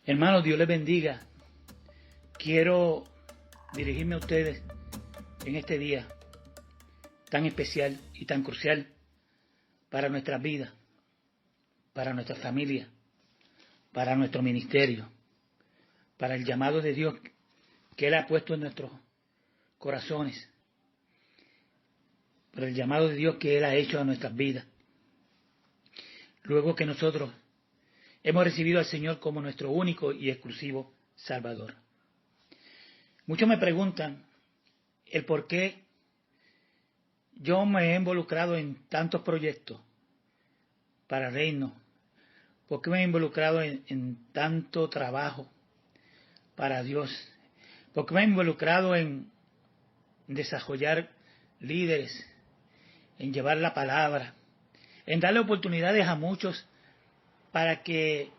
Hermanos, Dios les bendiga. Quiero dirigirme a ustedes en este día tan especial y tan crucial para nuestras vidas, para nuestra familia, para nuestro ministerio, para el llamado de Dios que Él ha puesto en nuestros corazones, para el llamado de Dios que Él ha hecho a nuestras vidas. Luego que nosotros hemos recibido al Señor como nuestro único y exclusivo Salvador. Muchos me preguntan el por qué yo me he involucrado en tantos proyectos para el reino, por qué me he involucrado en tanto trabajo para Dios, por qué me he involucrado en desarrollar líderes, en llevar la palabra, en darle oportunidades a muchos para que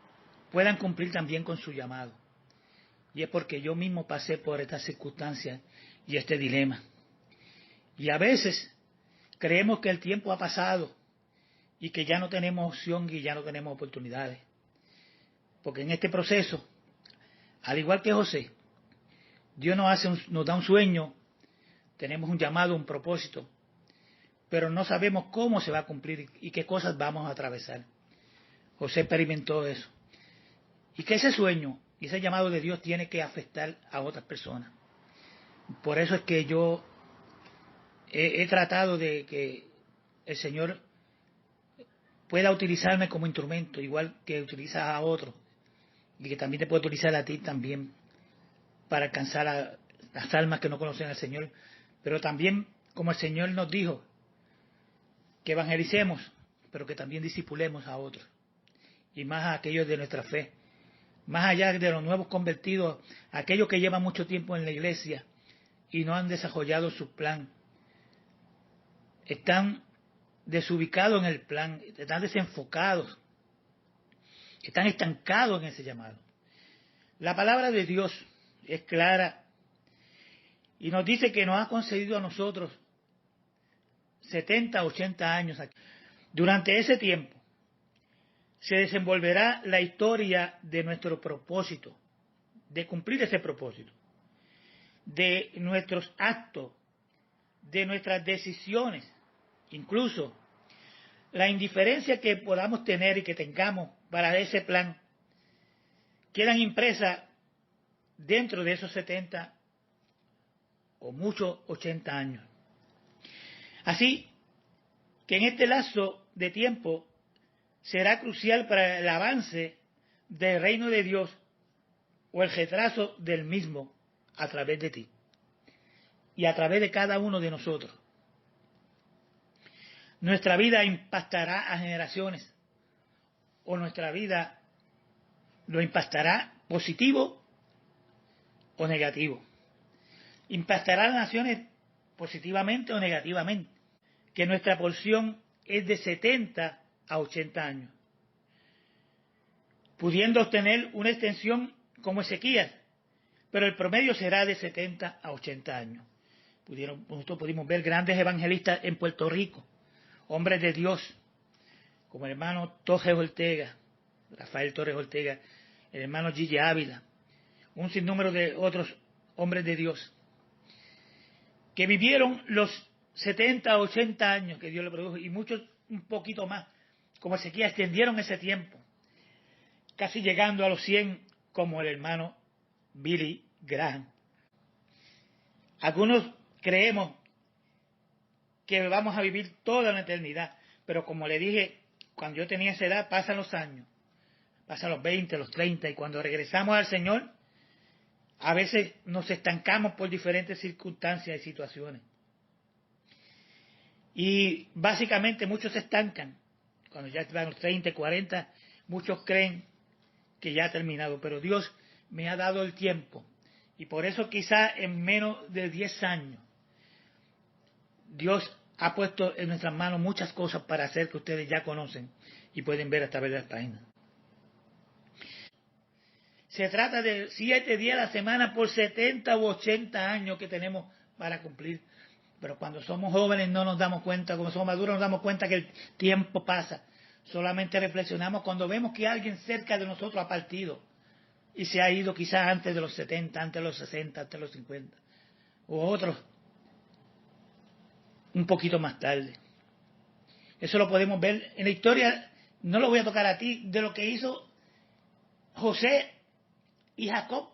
puedan cumplir también con su llamado. Y es porque yo mismo pasé por estas circunstancias y este dilema. Y a veces creemos que el tiempo ha pasado y que ya no tenemos opción y ya no tenemos oportunidades. Porque en este proceso, al igual que José, Dios nos da un sueño, tenemos un llamado, un propósito, pero no sabemos cómo se va a cumplir y qué cosas vamos a atravesar. José experimentó eso. Y que ese sueño y ese llamado de Dios tiene que afectar a otras personas. Por eso es que yo he tratado de que el Señor pueda utilizarme como instrumento, igual que utiliza a otros, y que también te puede utilizar a ti también para alcanzar a las almas que no conocen al Señor. Pero también, como el Señor nos dijo, que evangelicemos, pero que también discipulemos a otros, y más a aquellos de nuestra fe, más allá de los nuevos convertidos, aquellos que llevan mucho tiempo en la iglesia y no han desarrollado su plan, están desubicados en el plan, están desenfocados, están estancados en ese llamado. La palabra de Dios es clara y nos dice que nos ha concedido a nosotros 70, 80 años aquí. Durante ese tiempo se desenvolverá la historia de nuestro propósito, de cumplir ese propósito, de nuestros actos, de nuestras decisiones, incluso la indiferencia que podamos tener y que tengamos para ese plan, quedan impresas dentro de esos 70 o muchos 80 años. Así que en este lapso de tiempo será crucial para el avance del reino de Dios o el retraso del mismo a través de ti y a través de cada uno de nosotros. Nuestra vida impactará a generaciones o nuestra vida lo impactará positivo o negativo. Impactará a las naciones positivamente o negativamente, que nuestra porción es de 70 a 80 años, pudiendo obtener una extensión como Ezequías, pero el promedio será de 70 a 80 años. Nosotros pudimos ver grandes evangelistas en Puerto Rico, hombres de Dios, como el hermano Torres Ortega, Rafael Torres Ortega, el hermano Gigi Ávila, un sinnúmero de otros hombres de Dios, que vivieron los 70 o 80 años que Dios le produjo, y muchos un poquito más, como Ezequías, extendieron ese tiempo, casi llegando a los 100, como el hermano Billy Graham. Algunos creemos que vamos a vivir toda la eternidad, pero como le dije, cuando yo tenía esa edad, pasan los años, pasan los 20, los 30, y cuando regresamos al Señor, a veces nos estancamos por diferentes circunstancias y situaciones. Y básicamente muchos se estancan. Cuando ya están los 30, 40, muchos creen que ya ha terminado. Pero Dios me ha dado el tiempo. Y por eso quizá en menos de 10 años, Dios ha puesto en nuestras manos muchas cosas para hacer que ustedes ya conocen y pueden ver a través de las páginas. Se trata de 7 días a la semana por 70 u 80 años que tenemos para cumplir. Pero cuando somos jóvenes no nos damos cuenta, cuando somos maduros nos damos cuenta que el tiempo pasa. Solamente reflexionamos cuando vemos que alguien cerca de nosotros ha partido. y se ha ido quizás antes de los 70, antes de los 60, antes de los 50, o otros un poquito más tarde. Eso lo podemos ver en la historia, no lo voy a tocar a ti, de lo que hizo José y Jacob,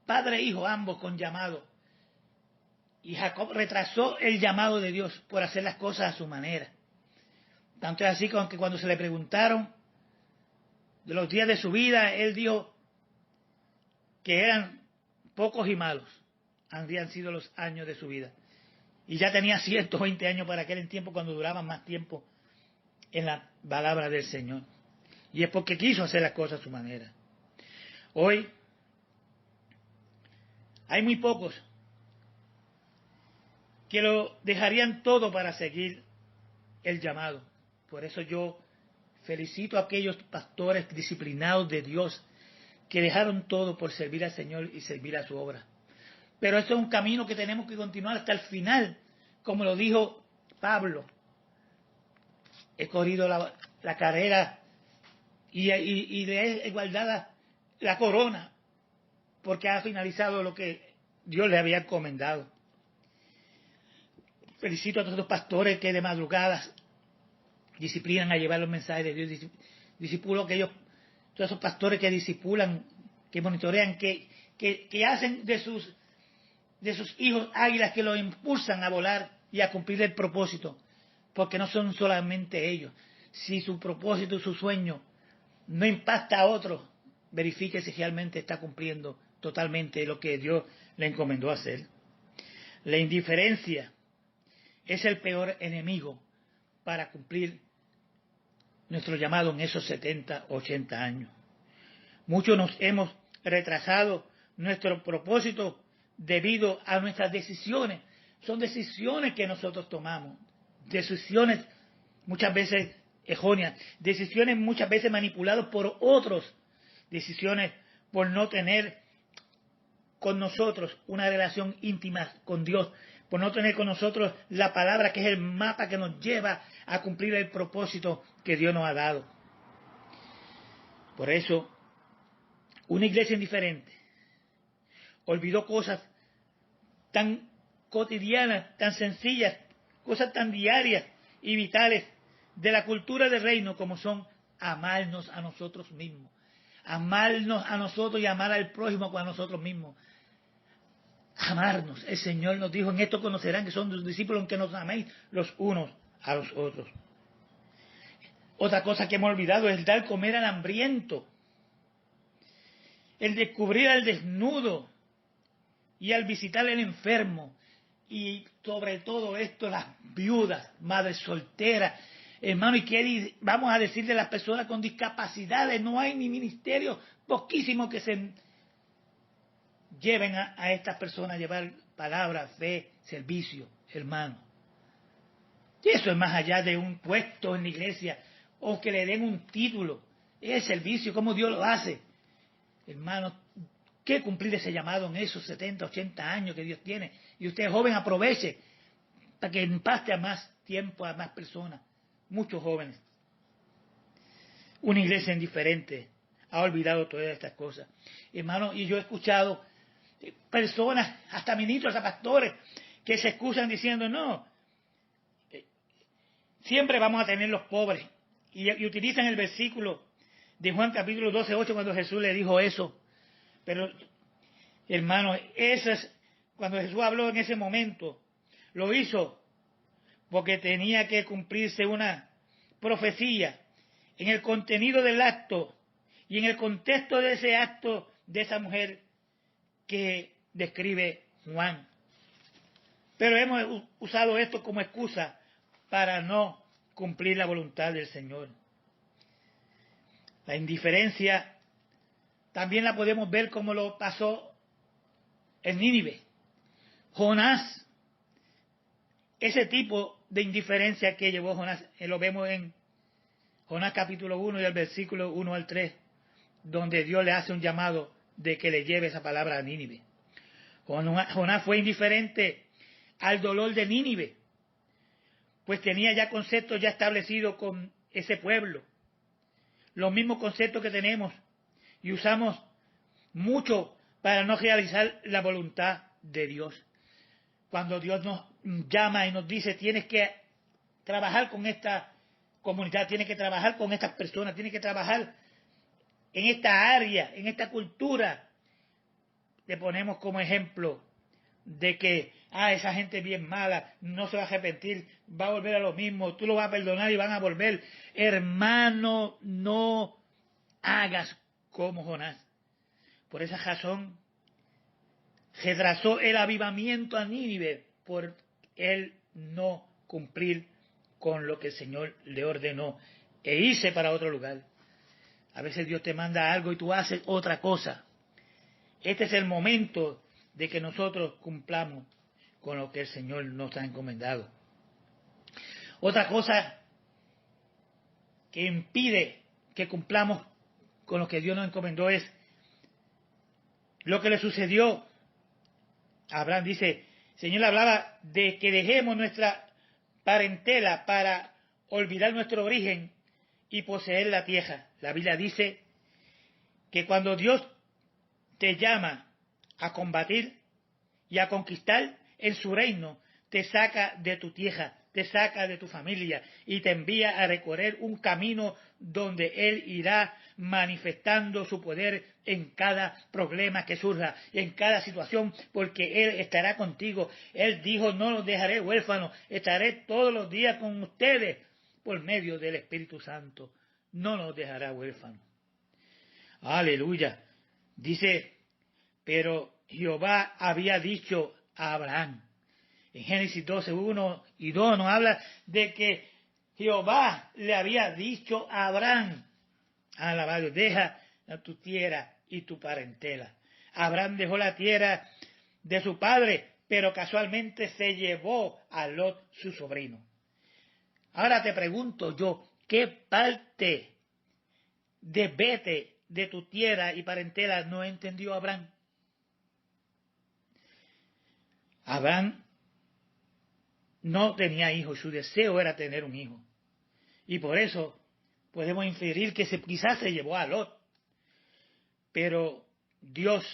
padre e hijo, ambos con llamado. Y Jacob retrasó el llamado de Dios por hacer las cosas a su manera. Tanto es así que cuando se le preguntaron de los días de su vida, él dijo que eran pocos y malos, habrían sido los años de su vida. Y ya tenía 120 años para aquel tiempo, cuando duraban más tiempo en la palabra del Señor. Y es porque quiso hacer las cosas a su manera. Hoy hay muy pocos que lo dejarían todo para seguir el llamado. Por eso yo felicito a aquellos pastores disciplinados de Dios que dejaron todo por servir al Señor y servir a su obra. Pero esto es un camino que tenemos que continuar hasta el final, como lo dijo Pablo. He corrido la carrera y le he guardado la corona, porque ha finalizado lo que Dios le había encomendado. Felicito a todos los pastores que de madrugadas disciplinan a llevar los mensajes de Dios. Discipulo a aquellos, todos esos pastores que discipulan, que monitorean, que hacen de sus hijos águilas, que los impulsan a volar y a cumplir el propósito, porque no son solamente ellos. Si su propósito, su sueño no impacta a otros, verifique si realmente está cumpliendo totalmente lo que Dios le encomendó hacer. La indiferencia es el peor enemigo para cumplir nuestro llamado en esos 70, 80 años. Muchos nos hemos retrasado nuestro propósito debido a nuestras decisiones. Son decisiones que nosotros tomamos, decisiones muchas veces erróneas, decisiones muchas veces manipuladas por otros, decisiones por no tener con nosotros una relación íntima con Dios, por no tener con nosotros la palabra, que es el mapa que nos lleva a cumplir el propósito que Dios nos ha dado. Por eso, una iglesia indiferente olvidó cosas tan cotidianas, tan sencillas, cosas tan diarias y vitales de la cultura del reino, como son amarnos a nosotros mismos, amarnos a nosotros y amar al prójimo con a nosotros mismos. Amarnos. El Señor nos dijo: en esto conocerán que son tus discípulos, en que nos améis los unos a los otros. Otra cosa que hemos olvidado es el dar comer al hambriento, el descubrir al desnudo y al visitar al enfermo, y sobre todo esto las viudas, madres solteras, hermano. ¿Y qué vamos a decir de las personas con discapacidades? No hay ni ministerio, poquísimo que se lleven a estas personas a llevar palabra, fe, servicio, hermano. Y eso es más allá de un puesto en la iglesia o que le den un título. Es servicio, como Dios lo hace. Hermano, ¿qué cumplir ese llamado en esos 70, 80 años que Dios tiene? Y usted, joven, aproveche para que impacte a más tiempo, a más personas, muchos jóvenes. Una iglesia indiferente ha olvidado todas estas cosas. Hermano, y yo he escuchado personas, hasta ministros, hasta pastores, que se excusan diciendo: no, siempre vamos a tener los pobres. Y utilizan el versículo de Juan capítulo 12, 8, cuando Jesús le dijo eso. Pero, hermano, eso es, cuando Jesús habló en ese momento, lo hizo porque tenía que cumplirse una profecía en el contenido del acto y en el contexto de ese acto de esa mujer que describe Juan. Pero hemos usado esto como excusa para no cumplir la voluntad del Señor. La indiferencia también la podemos ver como lo pasó en Nínive. Jonás, ese tipo de indiferencia que llevó Jonás, lo vemos en Jonás capítulo 1 y el versículo 1 al 3, donde Dios le hace un llamado de que le lleve esa palabra a Nínive. Jonás fue indiferente al dolor de Nínive, pues tenía ya conceptos ya establecidos con ese pueblo, los mismos conceptos que tenemos y usamos mucho para no realizar la voluntad de Dios. Cuando Dios nos llama y nos dice, tienes que trabajar con esta comunidad, tienes que trabajar con estas personas, tienes que trabajar en esta área, en esta cultura, le ponemos como ejemplo de que, esa gente bien mala, no se va a arrepentir, va a volver a lo mismo, tú lo vas a perdonar y van a volver. Hermano, no hagas como Jonás. Por esa razón, retrasó el avivamiento a Nínive por él no cumplir con lo que el Señor le ordenó e irse para otro lugar. A veces Dios te manda algo y tú haces otra cosa. Este es el momento de que nosotros cumplamos con lo que el Señor nos ha encomendado. Otra cosa que impide que cumplamos con lo que Dios nos encomendó es lo que le sucedió a Abraham. Dice, el Señor hablaba de que dejemos nuestra parentela para olvidar nuestro origen y poseer la tierra. La Biblia dice que cuando Dios te llama a combatir y a conquistar en su reino, te saca de tu tierra, te saca de tu familia y te envía a recorrer un camino donde Él irá manifestando su poder en cada problema que surja, en cada situación, porque Él estará contigo. Él dijo, no los dejaré huérfanos, estaré todos los días con ustedes por medio del Espíritu Santo. No los dejará huérfanos. Aleluya. Dice, pero Jehová había dicho a Abraham. En Génesis 12, 1 y 2 nos habla de que Jehová le había dicho a Abraham, alabado, deja tu tierra y tu parentela. Abraham dejó la tierra de su padre, pero casualmente se llevó a Lot, su sobrino. Ahora te pregunto yo, ¿qué parte de vete de tu tierra y parentela no entendió Abraham? Abraham no tenía hijos, su deseo era tener un hijo. Y por eso podemos inferir que quizás se llevó a Lot. Pero Dios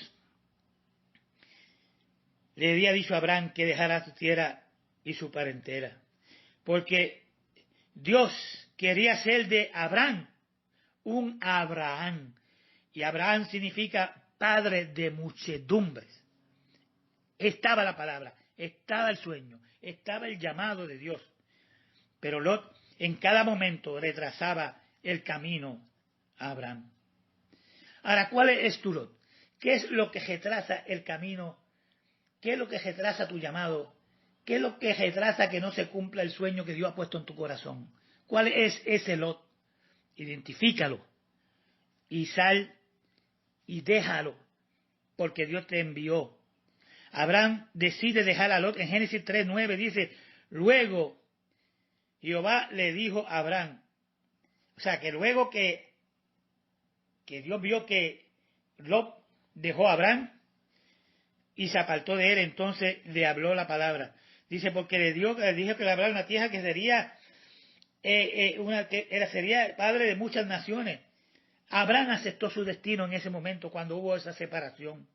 le había dicho a Abraham que dejara su tierra y su parentela. Porque Dios quería ser de Abraham un Abraham. Y Abraham significa padre de muchedumbres. Estaba la palabra, estaba el sueño, estaba el llamado de Dios. Pero Lot en cada momento retrasaba el camino a Abraham. Ahora, ¿cuál es tu Lot? ¿Qué es lo que retrasa el camino? ¿Qué es lo que retrasa tu llamado? ¿Qué es lo que retrasa que no se cumpla el sueño que Dios ha puesto en tu corazón? ¿Cuál es ese Lot? Identifícalo y sal y déjalo, porque Dios te envió. Abraham decide dejar a Lot. En Génesis 3:9 dice, luego Jehová le dijo a Abraham, o sea, que luego que Dios vio que Lot dejó a Abraham y se apartó de él, entonces le habló la palabra. Dice, porque le dijo que le hablara una tierra que sería sería padre de muchas naciones. Abraham aceptó su destino en ese momento cuando hubo esa separación.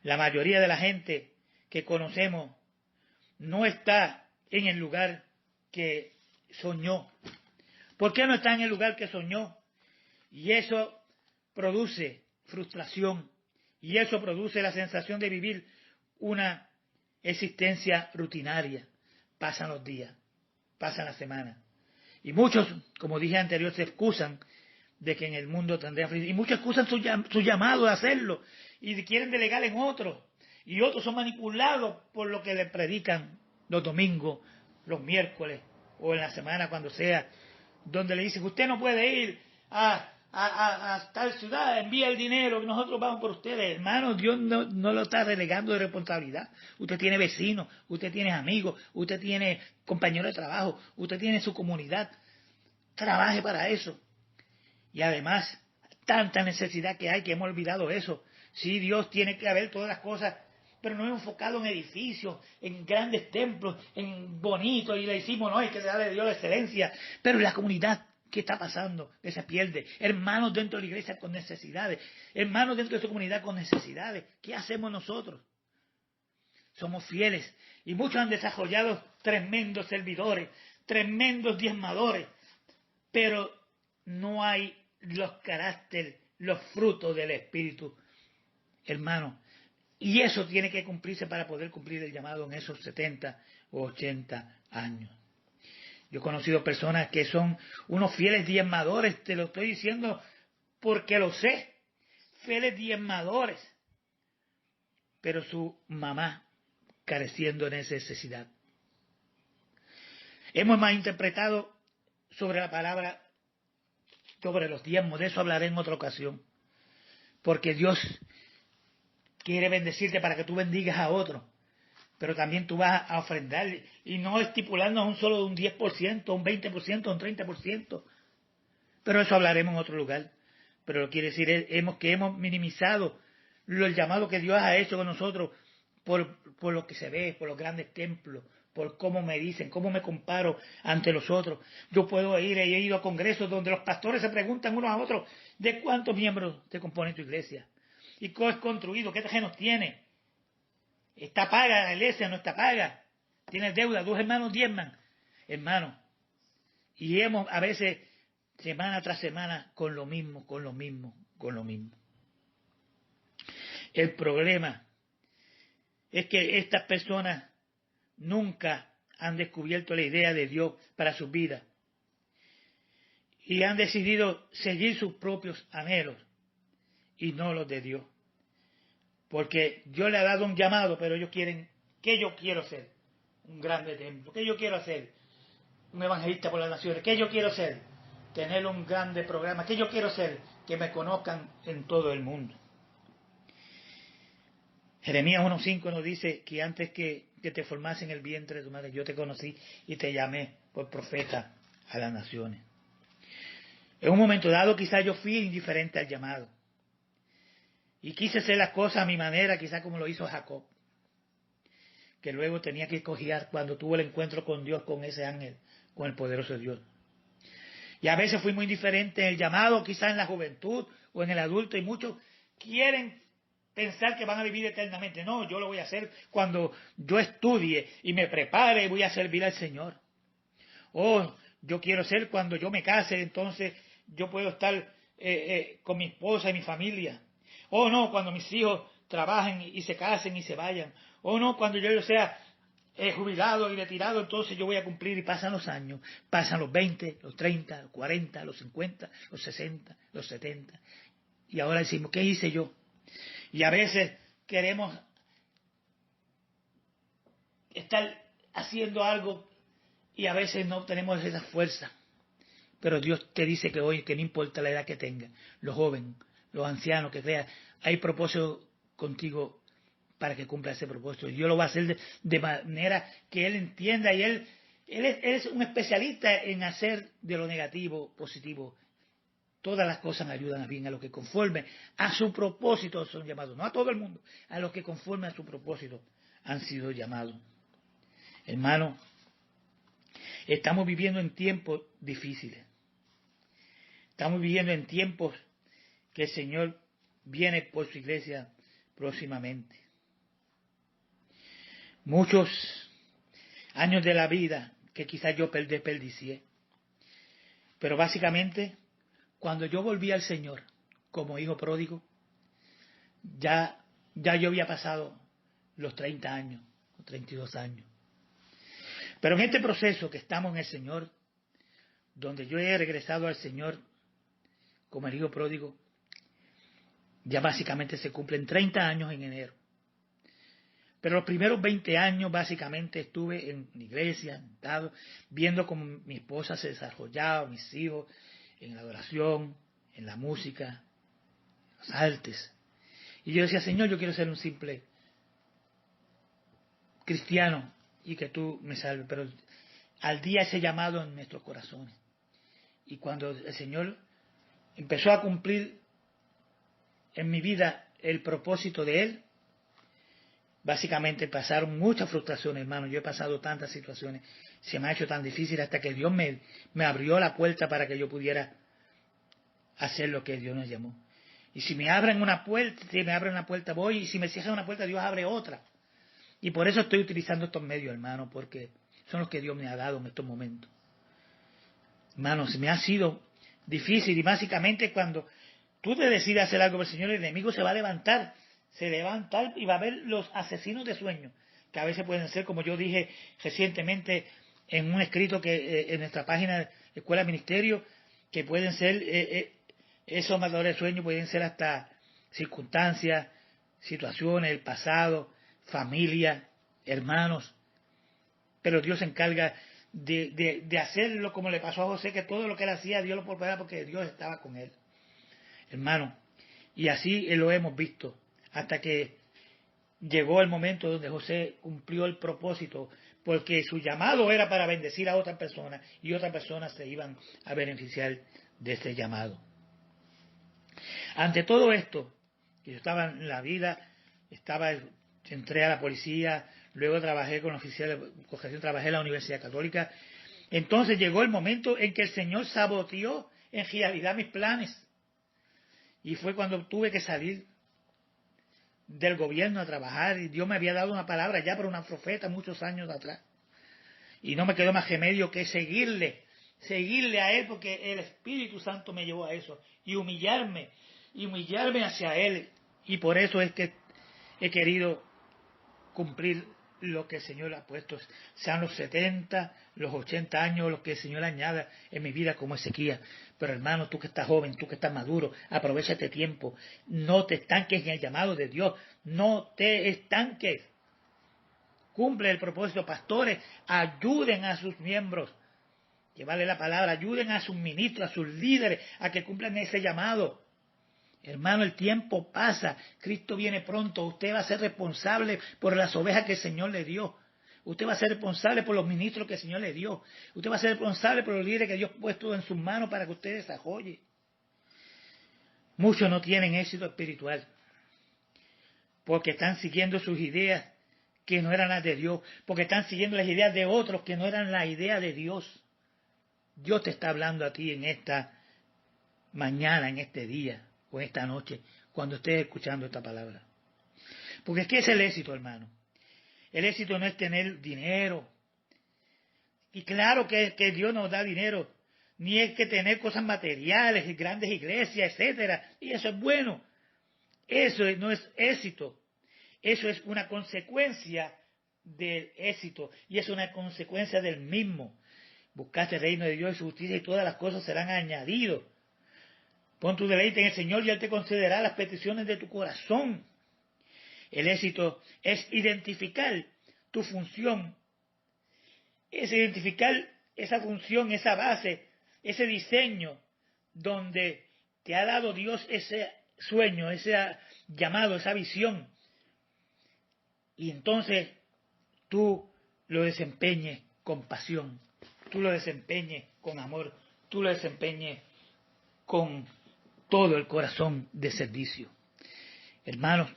La mayoría de la gente que conocemos no está en el lugar que soñó. ¿Por qué no está en el lugar que soñó? Y eso produce frustración. Y eso produce la sensación de vivir una existencia rutinaria. Pasan los días, pasan las semanas. Y muchos, como dije anterior, se excusan de que en el mundo tendrían felicidad. Y muchos excusan su llamado de hacerlo y quieren delegar en otros. Y otros son manipulados por lo que les predican los domingos, los miércoles o en la semana cuando sea, donde le dicen, usted no puede ir a tal ciudad, envía el dinero, nosotros vamos por ustedes. Hermano, Dios no lo está relegando de responsabilidad. Usted tiene vecinos, usted tiene amigos, usted tiene compañeros de trabajo, usted tiene su comunidad. Trabaje para eso. Y además, tanta necesidad que hay que hemos olvidado eso. Sí, Dios tiene que haber todas las cosas, pero no enfocado en edificios, en grandes templos, en bonitos, y le decimos, no, hay que darle a Dios la excelencia. Pero en la comunidad ¿Qué está pasando? Que se pierde. Hermanos dentro de la iglesia con necesidades. Hermanos dentro de su comunidad con necesidades. ¿Qué hacemos nosotros? Somos fieles. Y muchos han desarrollado tremendos servidores, tremendos diezmadores. Pero no hay los caracteres, los frutos del Espíritu, hermano. Y eso tiene que cumplirse para poder cumplir el llamado en esos 70 o 80 años. Yo he conocido personas que son unos fieles diezmadores, te lo estoy diciendo porque lo sé, fieles diezmadores, pero su mamá careciendo de necesidad. Hemos malinterpretado sobre la palabra, sobre los diezmos, de eso hablaré en otra ocasión, porque Dios quiere bendecirte para que tú bendigas a otro, pero también tú vas a ofrendarle, y no estipularnos un solo de un 10%, un 20%, un 30%, pero eso hablaremos en otro lugar. Pero lo quiere decir que hemos minimizado el llamado que Dios ha hecho con nosotros por lo que se ve, por los grandes templos, por cómo me dicen, cómo me comparo ante los otros. Yo puedo ir, he ido a congresos donde los pastores se preguntan unos a otros de cuántos miembros te compone tu iglesia y cómo es construido, qué terrenos tiene. ¿Está paga la iglesia? ¿No está paga? ¿Tienes deuda? 2 hermanos diezman. Hermanos, y hemos a veces semana tras semana con lo mismo. El problema es que estas personas nunca han descubierto la idea de Dios para sus vidas y han decidido seguir sus propios anhelos y no los de Dios. Porque Dios le ha dado un llamado, pero ellos quieren, ¿qué yo quiero ser? Un grande templo. ¿Qué yo quiero hacer? Un evangelista por las naciones. ¿Qué yo quiero ser? Tener un grande programa. ¿Qué yo quiero ser? Que me conozcan en todo el mundo. Jeremías 1.5 nos dice que antes que te formase en el vientre de tu madre, yo te conocí y te llamé por profeta a las naciones. En un momento dado quizás yo fui indiferente al llamado. Y quise hacer las cosas a mi manera, quizás como lo hizo Jacob, que luego tenía que escoger cuando tuvo el encuentro con Dios, con ese ángel, con el poderoso Dios. Y a veces fui muy indiferente en el llamado, quizás en la juventud o en el adulto, y muchos quieren pensar que van a vivir eternamente. No, yo lo voy a hacer cuando yo estudie y me prepare y voy a servir al Señor. O yo quiero ser cuando yo me case, entonces yo puedo estar con mi esposa y mi familia. O no, cuando mis hijos trabajen y se casen y se vayan. O no, cuando yo sea jubilado y retirado, entonces yo voy a cumplir, y pasan los años. Pasan los 20, los 30, los 40, los 50, los 60, los 70. Y ahora decimos, ¿qué hice yo? Y a veces queremos estar haciendo algo y a veces no tenemos esa fuerza. Pero Dios te dice que hoy, que no importa la edad que tengas, los jóvenes, los ancianos, que creas, hay propósito contigo para que cumpla ese propósito. Y Dios lo va a hacer de manera que Él entienda, y Él es un especialista en hacer de lo negativo positivo. Todas las cosas ayudan a bien a los que conforme a su propósito son llamados. No a todo el mundo, a los que conforme a su propósito han sido llamados. Hermano, estamos viviendo en tiempos difíciles. Estamos viviendo en tiempos que el Señor viene por su iglesia próximamente. Muchos años de la vida que quizás yo desperdicié. Pero básicamente, cuando yo volví al Señor como hijo pródigo, ya yo había pasado los 30 años, los 32 años. Pero en este proceso que estamos en el Señor, donde yo he regresado al Señor como el hijo pródigo, ya básicamente se cumplen 30 años en enero. Pero los primeros 20 años básicamente estuve en la iglesia, viendo cómo mi esposa se desarrollaba, mis hijos, en la adoración, en la música, en las artes. Y yo decía, Señor, yo quiero ser un simple cristiano y que tú me salves. Pero al día ese llamado en nuestros corazones. Y cuando el Señor empezó a cumplir en mi vida el propósito de Él, básicamente pasaron muchas frustraciones, hermano. Yo he pasado tantas situaciones, se me ha hecho tan difícil hasta que Dios me abrió la puerta para que yo pudiera hacer lo que Dios nos llamó. Y si me abren una puerta, voy, y si me cierran una puerta, Dios abre otra. Y por eso estoy utilizando estos medios, hermano, porque son los que Dios me ha dado en estos momentos. Hermano, se me ha sido difícil, y básicamente cuando tú te decides hacer algo por el Señor, el enemigo se va a levantar, y va a ver los asesinos de sueños, que a veces pueden ser, como yo dije recientemente en un escrito que en nuestra página Escuela Ministerio, que pueden ser, esos matadores de sueños pueden ser hasta circunstancias, situaciones, el pasado, familia, hermanos, pero Dios se encarga de hacerlo como le pasó a José, que todo lo que él hacía Dios lo proveía porque Dios estaba con él, hermano. Y así lo hemos visto hasta que llegó el momento donde José cumplió el propósito, porque su llamado era para bendecir a otras personas y otras personas se iban a beneficiar de este llamado. Ante todo esto, yo estaba en la vida, entré a la policía, luego trabajé con oficiales de corrección, trabajé en la Universidad Católica. Entonces llegó el momento en que el Señor saboteó en realidad mis planes. Y fue cuando tuve que salir del gobierno a trabajar, y Dios me había dado una palabra ya por una profeta muchos años atrás. Y no me quedó más remedio que seguirle a Él, porque el Espíritu Santo me llevó a eso, y humillarme hacia Él. Y por eso es que he querido cumplir lo que el Señor ha puesto, sean los 70, los 80 años, los que el Señor añada en mi vida como Ezequías. Pero hermano, tú que estás joven, tú que estás maduro, aprovecha este tiempo, no te estanques en el llamado de Dios, no te estanques, cumple el propósito. Pastores, ayuden a sus miembros, llevarle la palabra, ayuden a sus ministros, a sus líderes, a que cumplan ese llamado. Hermano, el tiempo pasa, Cristo viene pronto, usted va a ser responsable por las ovejas que el Señor le dio, usted va a ser responsable por los ministros que el Señor le dio, usted va a ser responsable por los líderes que Dios ha puesto en sus manos para que usted desarrolle. Muchos no tienen éxito espiritual porque están siguiendo sus ideas que no eran las de Dios, porque están siguiendo las ideas de otros que no eran la idea de Dios. Dios te está hablando a ti en esta mañana, en este día, o esta noche, cuando estés escuchando esta palabra. Porque ¿qué es el éxito, hermano? El éxito no es tener dinero. Y claro que Dios nos da dinero, ni es que tener cosas materiales y grandes iglesias, etcétera. Y eso es bueno. Eso no es éxito. Eso es una consecuencia del éxito, y es una consecuencia del mismo. Buscaste el reino de Dios y su justicia, y todas las cosas serán añadidas. Pon tu deleite en el Señor y Él te concederá las peticiones de tu corazón. El éxito es identificar tu función, es identificar esa función, esa base, ese diseño donde te ha dado Dios ese sueño, ese llamado, esa visión. Y entonces tú lo desempeñes con pasión, tú lo desempeñes con amor, tú lo desempeñes con todo el corazón de servicio. Hermanos,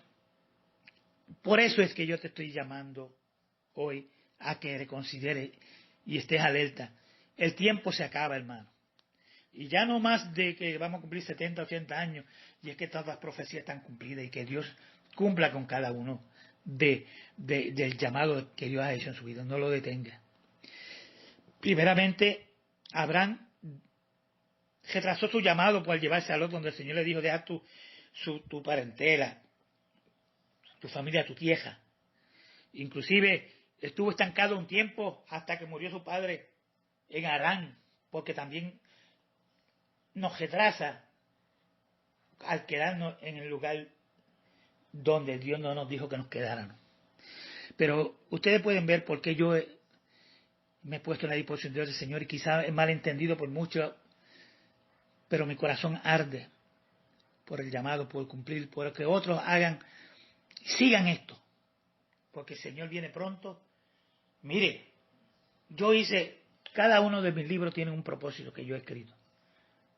por eso es que yo te estoy llamando hoy a que reconsideres y estés alerta. El tiempo se acaba, hermano. Y ya no más de que vamos a cumplir 70, 80 años, y es que todas las profecías están cumplidas, y que Dios cumpla con cada uno del llamado que Dios ha hecho en su vida. No lo detenga. Primeramente, Abraham retrasó su llamado por llevarse a Lot, donde el Señor le dijo: deja tu parentela, tu familia, tu tierra. Inclusive estuvo estancado un tiempo hasta que murió su padre en Harán, porque también nos retrasa al quedarnos en el lugar donde Dios no nos dijo que nos quedáramos. Pero ustedes pueden ver por qué yo me he puesto en la disposición del Señor, y quizá es malentendido por muchos, pero mi corazón arde por el llamado, por cumplir, por que otros sigan esto, porque el Señor viene pronto. Mire, cada uno de mis libros tiene un propósito que yo he escrito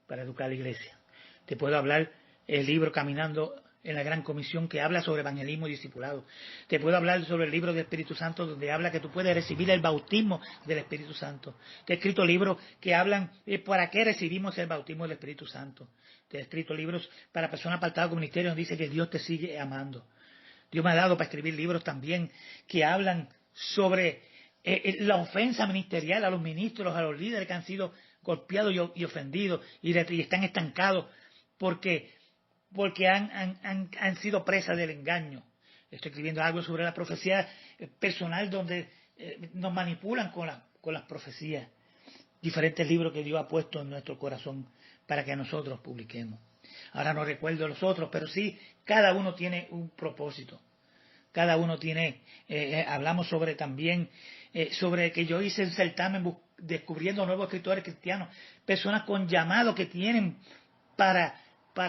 para educar a la iglesia. Te puedo hablar el libro Caminando en la Gran Comisión, que habla sobre evangelismo y discipulado. Te puedo hablar sobre el libro del Espíritu Santo, donde habla que tú puedes recibir el bautismo del Espíritu Santo. Te he escrito libros que hablan de para qué recibimos el bautismo del Espíritu Santo. Te he escrito libros para personas apartadas con ministerio, donde dice que Dios te sigue amando. Dios me ha dado para escribir libros también que hablan sobre la ofensa ministerial a los ministros, a los líderes que han sido golpeados y ofendidos y están estancados porque han sido presas del engaño. Estoy escribiendo algo sobre la profecía personal, donde nos manipulan con las profecías. Diferentes libros que Dios ha puesto en nuestro corazón para que nosotros publiquemos. Ahora no recuerdo los otros, pero sí, cada uno tiene un propósito. Cada uno tiene, hablamos sobre también, sobre que yo hice el certamen descubriendo nuevos escritores cristianos, personas con llamado que tienen para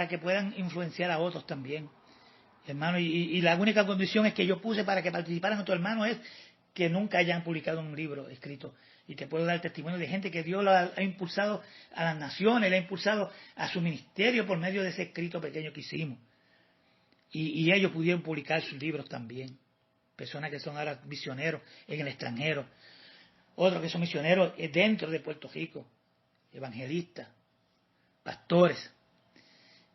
que puedan influenciar a otros también, hermano. Y la única condición es que yo puse para que participaran otros hermanos es que nunca hayan publicado un libro escrito. Y te puedo dar testimonio de gente que Dios ha impulsado a las naciones, le ha impulsado a su ministerio por medio de ese escrito pequeño que hicimos. Y ellos pudieron publicar sus libros también. Personas que son ahora misioneros en el extranjero. Otros que son misioneros dentro de Puerto Rico. Evangelistas, pastores,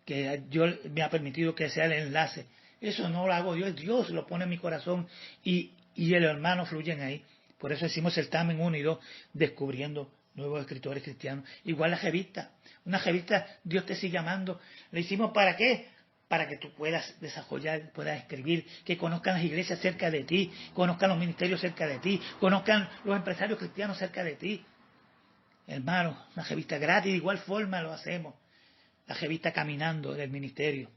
que Dios me ha permitido que sea el enlace. Eso no lo hago yo, Dios lo pone en mi corazón y el hermano fluyen ahí. Por eso hicimos certamen 1 y 2, descubriendo nuevos escritores cristianos. Igual la revista. Una revista, Dios te sigue llamando. ¿Le hicimos para qué? Para que tú puedas desarrollar, puedas escribir, que conozcan las iglesias cerca de ti, conozcan los ministerios cerca de ti, conozcan los empresarios cristianos cerca de ti. Hermano, una revista gratis, de igual forma lo hacemos. La revista Caminando del ministerio.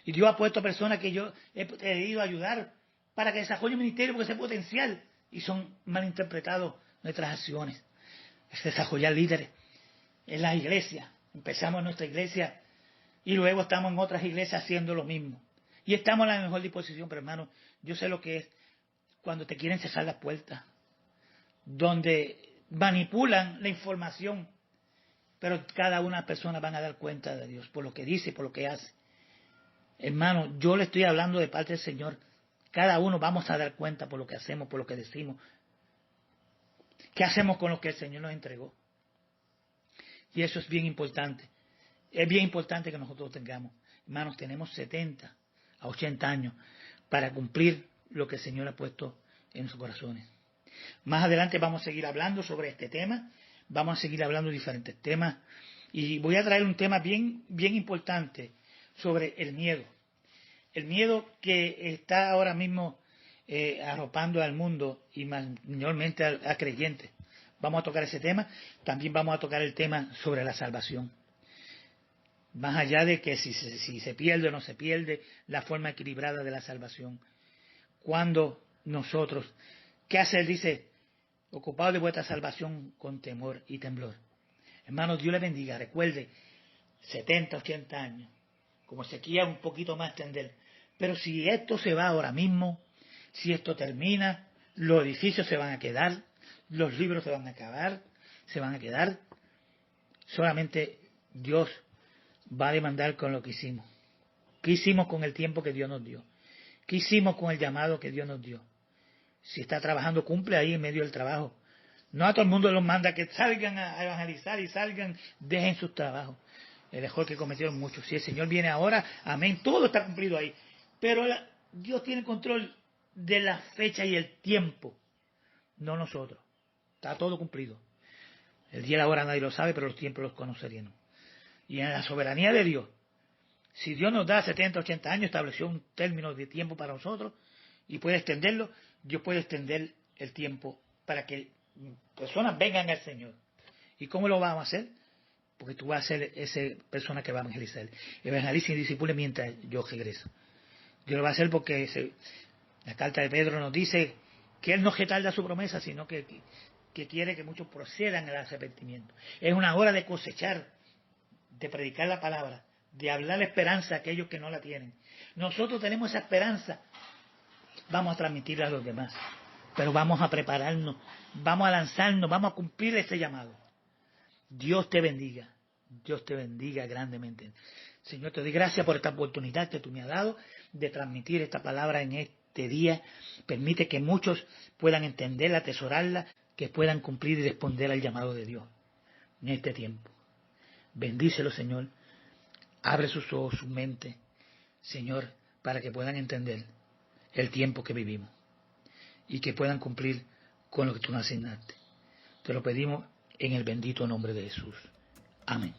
Y Dios ha puesto personas que yo he pedido ayudar para que desarrollen el ministerio, porque ese potencial, y son malinterpretados nuestras acciones. Es desarrollar líderes en las iglesias. Empezamos en nuestra iglesia y luego estamos en otras iglesias haciendo lo mismo. Y estamos en la mejor disposición, pero hermano, yo sé lo que es cuando te quieren cerrar las puertas, donde manipulan la información, pero cada una de las personas van a dar cuenta de Dios por lo que dice, por lo que hace. Hermano, yo le estoy hablando de parte del Señor. Cada uno vamos a dar cuenta por lo que hacemos, por lo que decimos. ¿Qué hacemos con lo que el Señor nos entregó? Y eso es bien importante. Es bien importante que nosotros tengamos. Hermanos, tenemos 70 a 80 años para cumplir lo que el Señor ha puesto en sus corazones. Más adelante vamos a seguir hablando sobre este tema. Vamos a seguir hablando de diferentes temas. Y voy a traer un tema bien importante sobre el miedo. El miedo que está ahora mismo arropando al mundo y mayormente a creyentes. Vamos a tocar ese tema. También vamos a tocar el tema sobre la salvación. Más allá de que si se pierde o no se pierde, la forma equilibrada de la salvación. Cuando nosotros, ¿qué hacer? Dice, ocupado de vuestra salvación con temor y temblor. Hermanos, Dios le bendiga. Recuerde, 70, 80 años. Como se quiera un poquito más extender. Pero si esto se va ahora mismo, si esto termina, los edificios se van a quedar, los libros se van a acabar, se van a quedar. Solamente Dios va a demandar con lo que hicimos. ¿Qué hicimos con el tiempo que Dios nos dio? ¿Qué hicimos con el llamado que Dios nos dio? Si está trabajando, cumple ahí en medio del trabajo. No a todo el mundo los manda que salgan a evangelizar y salgan, dejen sus trabajos. El error que cometieron muchos. Si el Señor viene ahora, amén, todo está cumplido ahí. Pero Dios tiene control de la fecha y el tiempo, no nosotros. Está todo cumplido. El día y la hora nadie lo sabe, pero los tiempos los conoceríamos. Y en la soberanía de Dios, si Dios nos da 70, 80 años, estableció un término de tiempo para nosotros y puede extenderlo, Dios puede extender el tiempo para que personas vengan al Señor. ¿Y cómo lo vamos a hacer? Porque tú vas a ser esa persona que va a evangelizar. Evangelice y discipule mientras yo regreso. Dios lo va a hacer porque la carta de Pedro nos dice que Él no retarda su promesa, sino que quiere que muchos procedan al arrepentimiento. Es una hora de cosechar, de predicar la palabra, de hablar la esperanza a aquellos que no la tienen. Nosotros tenemos esa esperanza, vamos a transmitirla a los demás, pero vamos a prepararnos, vamos a lanzarnos, vamos a cumplir ese llamado. Dios te bendiga, Dios te bendiga grandemente. Señor, te doy gracias por esta oportunidad que tú me has dado de transmitir esta palabra en este día. Permite que muchos puedan entenderla, atesorarla, que puedan cumplir y responder al llamado de Dios en este tiempo. Bendícelo, Señor. Abre sus ojos, su mente, Señor, para que puedan entender el tiempo que vivimos y que puedan cumplir con lo que tú nos asignaste. Te lo pedimos en el bendito nombre de Jesús. Amén.